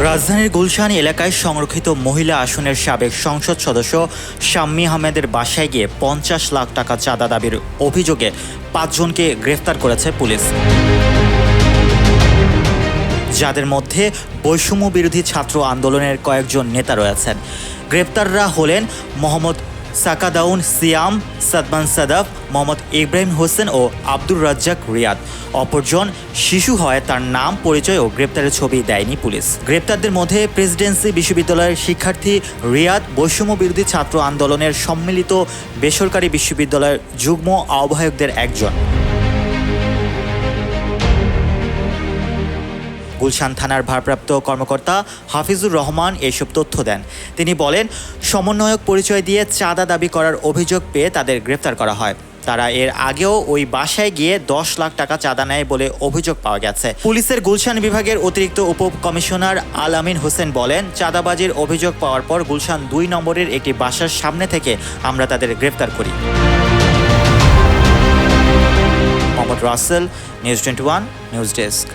রাজধানীর গুলশান এলাকায় সংরক্ষিত মহিলা আসনের সাবেক সংসদ সদস্য শাম্মী আহমেদের বাসায় গিয়ে ৫০ লাখ টাকা চাঁদা দাবির অভিযোগে ৫ জনকে গ্রেফতার করেছে পুলিশ, যাদের মধ্যে বৈষম্য বিরোধী ছাত্র আন্দোলনের কয়েকজন নেতা রয়েছেন। গ্রেপ্তাররা হলেন মোহাম্মদ সাকাদাউন সিয়াম, সাদমান সাদাফ, মোহাম্মদ ইব্রাহিম হোসেন ও আব্দুর রাজ্জাক রিয়াদ। অপরজন শিশু হয়, তার নাম পরিচয় ও গ্রেপ্তারের ছবি দেয়নি পুলিশ। গ্রেপ্তারদের মধ্যে প্রেসিডেন্সি বিশ্ববিদ্যালয়ের শিক্ষার্থী রিয়াদ, বৈষম্য বিরোধী ছাত্র আন্দোলনের সম্মিলিত বেসরকারি বিশ্ববিদ্যালয়ের যুগ্ম আহ্বায়কদের একজন। গুলশান থানার ভারপ্রাপ্ত কর্মকর্তা হাফিজুর রহমান এসব তথ্য দেন। তিনি বলেন, সমন্বয়ক পরিচয় দিয়ে চাঁদা দাবি করার অভিযোগ পেয়ে তাদের গ্রেফতার করা হয়। তারা এর আগেও ওই বাসায় গিয়ে ১০ লাখ টাকা চাঁদা নেয় বলে অভিযোগ পাওয়া গেছে। পুলিশের গুলশান বিভাগের অতিরিক্ত উপ-কমিশনার আল আমিন হোসেন বলেন, চাঁদাবাজির অভিযোগ পাওয়ার পর গুলশান ২ নম্বরের একটি বাসার সামনে থেকে আমরা তাদের গ্রেফতার করি। Mohammad Rasel, news 21, news desk.